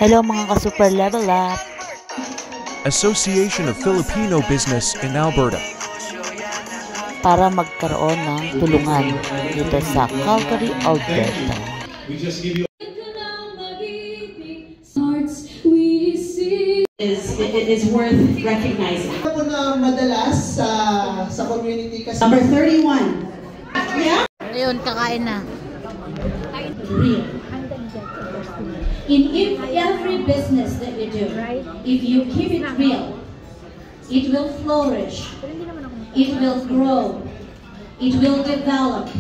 Hello mga ka-super level up! Association of Filipino Business in Alberta. Para magkaroon ng tulungan dito sa Calgary, Alberta. Is worth recognizing. Ako na madalas sa community kasi. Number 31. Yeah? Ayun, kakain na. Real. In every business that you do, if you keep it real, it will flourish, it will grow, it will develop,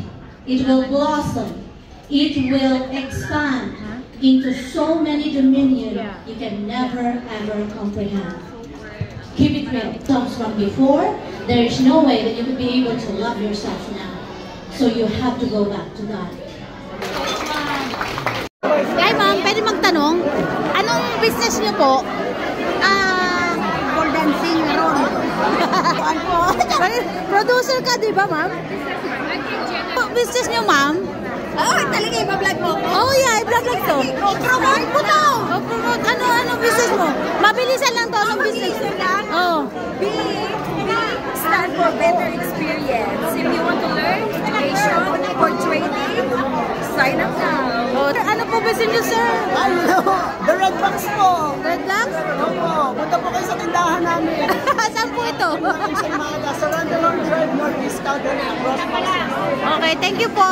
it will blossom, it will expand into so many dominions you can never ever comprehend. Keep it real. Comes from before. There is no way that you will be able to love yourself now. So you have to go back to God. Hi ma'am, pwede magtanong? Anong business niyo po? Pole dancing ron. Producer ka, di ba ma'am? Business niyo ma'am? Talaga i-vlog mo ko? Oh yeah, i-vlog lang to. Promote mo to! Promote. Ano business mo? Mabilisan lang to. Anong business? Oh. B stand for better experience. If you want to learn education for training, sign up now. Oh, ano po business niyo, sir? Hello! The Red Box po! Red Box? Opo, punta po kayo sa tindahan namin. Saan po ito? Sa Randalong Drive, Northeast Calgary, across Pasig. Okay, thank you po.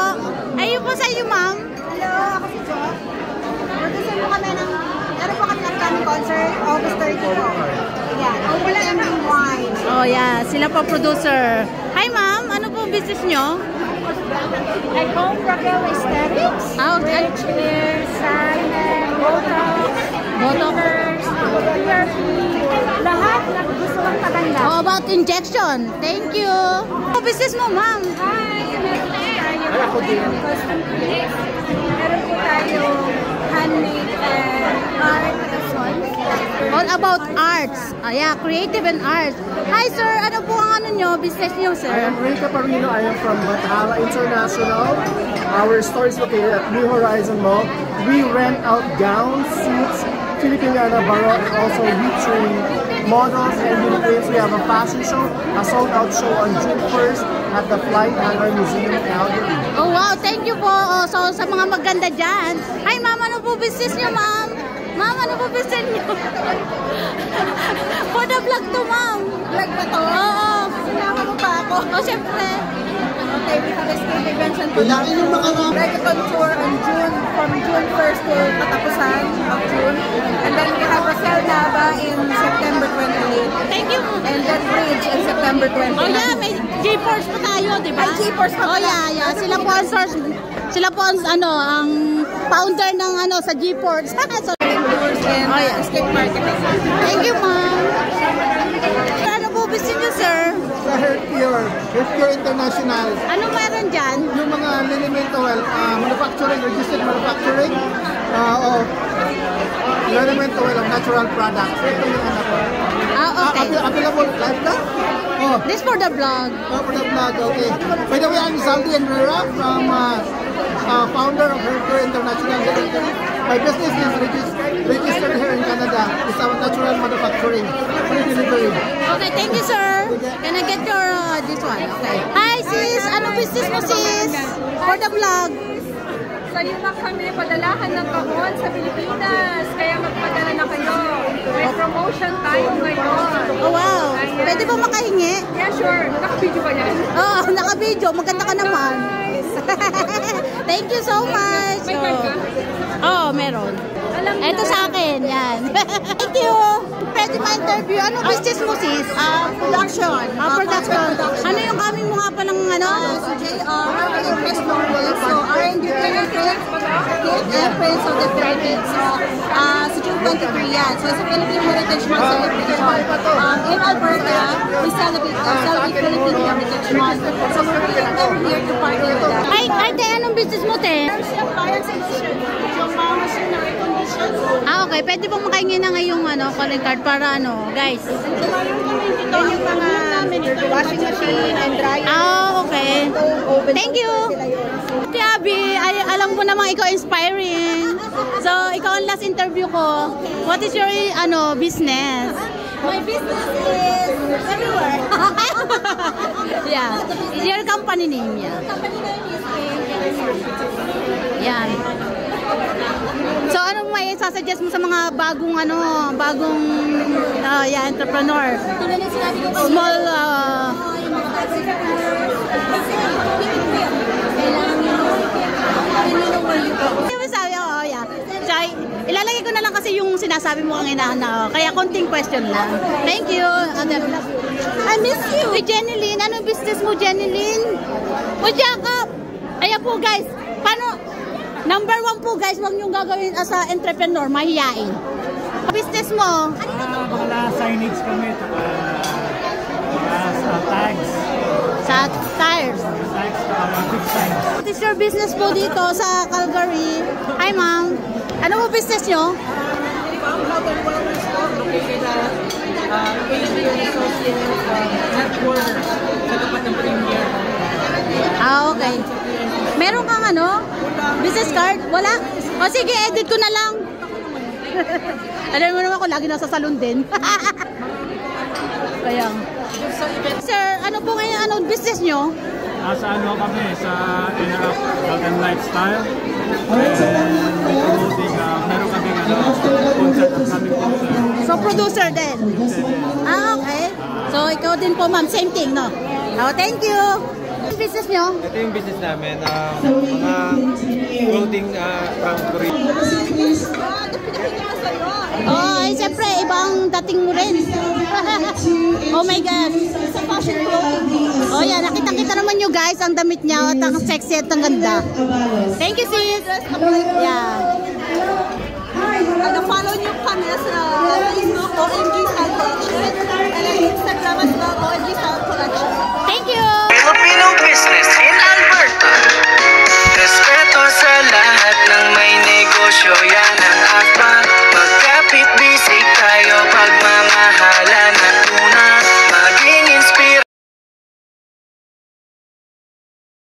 Ayun po sa iyo, ma'am. Hello, ako si Jo. Producer mo kami ng, meron po kami ng upcoming concert, August 30 po. Yan, wala yung wine. Oh, yeah. Sila po producer. Hi, ma'am. Ano po business nyo? At home, Raquel Aesthetics, Okay. hair, salon, botox, Botox. lahat na gusto mong paganda. Oh, about injection. Thank you. Ano business mo, ma'am? Hi, meron po tayo custom cakes. Meron po tayo handmade art as well. All about arts. Yeah, creative and arts. Hi, sir. Ano po ang ano nyo? Business nyo, sir? I am Ray Caparino. I am from Bathala International. Our store is located at New Horizon Mall. We rent out gowns, suits, Filipiniana Baroque, and also we train models and unicorns. We have a fashion show, a sold-out show on June 1st at the Flying Hangar Museum in Calgary. Oh, wow. Thank you po. Oh, so, sa mga maganda dyan. Hi, ma'am. Ano po business nyo, ma'am? Ma'am, ano po business nyo? For the vlog to, ma'am. Vlog ba to? Oo. Sinama mo pa ako. Oh, syempre. Okay, we have a skate event and Kailangan yung makarami. reggaeton tour on June, from June 1st to katapusan of June. And then we have Raquel Nava in September 28. Thank you. And then Bridge in September 20. Oh, yeah. May G-Force pa tayo, di ba? May G-Force pa Oh, pala. yeah, yeah. Sila po ang source. Sila po ang, ang founder ng, sa G-Force. So, Tours and Oh, yeah. skate marketing. thank you, ma'am. Ano po business nyo, sir? Sa Healthcare International, Ano meron dyan? yung mga Liniment Oil, manufacturing, registered manufacturing, Liniment Oil of natural products. Ito yung anak ko. Okay. Available live na? Oh, This for the vlog. for the vlog, okay. By the way, I'm Zaldi Enrera from founder of Healthcare International. My business is registered here in Canada. It's our natural manufacturing. Free delivery. Okay, thank you, sir. Can I get your, this one? Okay. Hi, sis. Ano business mo, sis? For the vlog. Sa'yo na kami padalahan ng kahon sa Pilipinas. Kaya magpadala na kayo. May promotion tayo ngayon. Oh, wow. Pwede ba makahingi? Yeah, sure. Naka-video ba yan? Oo, naka-video. Maganda ka naman. Thank you so much. May card ka? Oo, meron. Ito sa akin, yan. Thank you. Pwede ma-interview. Ano business mo, sis? Production. Production. Ano yung coming mo nga pa ng ano? So, JR, Impress Norway. So, R&D Philippines, Impress of the Philippines. So, sa June 23 yan. So, sa Philippine Heritage Month celebration. In Alberta, we celebrate Philippine Heritage Month. So, we're here every year to partner with that. Ay, te, anong business mo, te? Appliance Edition. Yung mga machine na air condition. Okay. Pwede bang makahingi na ngayong calling card para guys? Yan yung mga washing machine and dryer. Okay. Thank you. Abby, ay, alam mo namang ikaw inspiring. So, ikaw ang last interview ko. What is your business? My business is everywhere. Yeah. Your company name, yeah. Company name is AMC. Yan. So, anong may sasuggest mo sa mga bagong entrepreneur? Tulad ng sinabi ko, Small, yung mga entrepreneur, kasi kailangan nyo where you go. sabi, yeah. So, ilalagay ko na lang kasi yung sinasabi mo ang inaana. Kaya konting question lang. Thank you. I miss you. Hey, Jenilyn, anong business mo, Jenilyn? O, Jacob. Ayan po, guys. Paano? Number 1 po, guys. Huwag niyong gagawin as a entrepreneur. Mahiyain. Business mo? Mga signage kami. Sa tags. Sa tires. Tags, big signs. What is your business po dito sa Calgary? Hi, ma'am. Ano po business nyo? Okay. Meron kang business card? Wala? O sige, edit ko na lang. Alam mo naman ako, lagi nasa salon din. Kaya. Sir, ano po ngayon, business nyo? Sa kami, sa Interrupt Health and Lifestyle. Promoting, meron kami concert, upcoming concert. So, producer din? Okay. So, ikaw din po, ma'am. Same thing, no? Oh, thank you. Ano business nyo? Ito yung business namin, mga clothing from Korea. Oh, ay, siyempre, ibang dating mo rin. Oh my God. Sa fashion clothing. Oh, yan. Nakita-kita naman nyo, guys, ang damit niya. At ang sexy at ang ganda. Thank you, sis. Yeah. Follow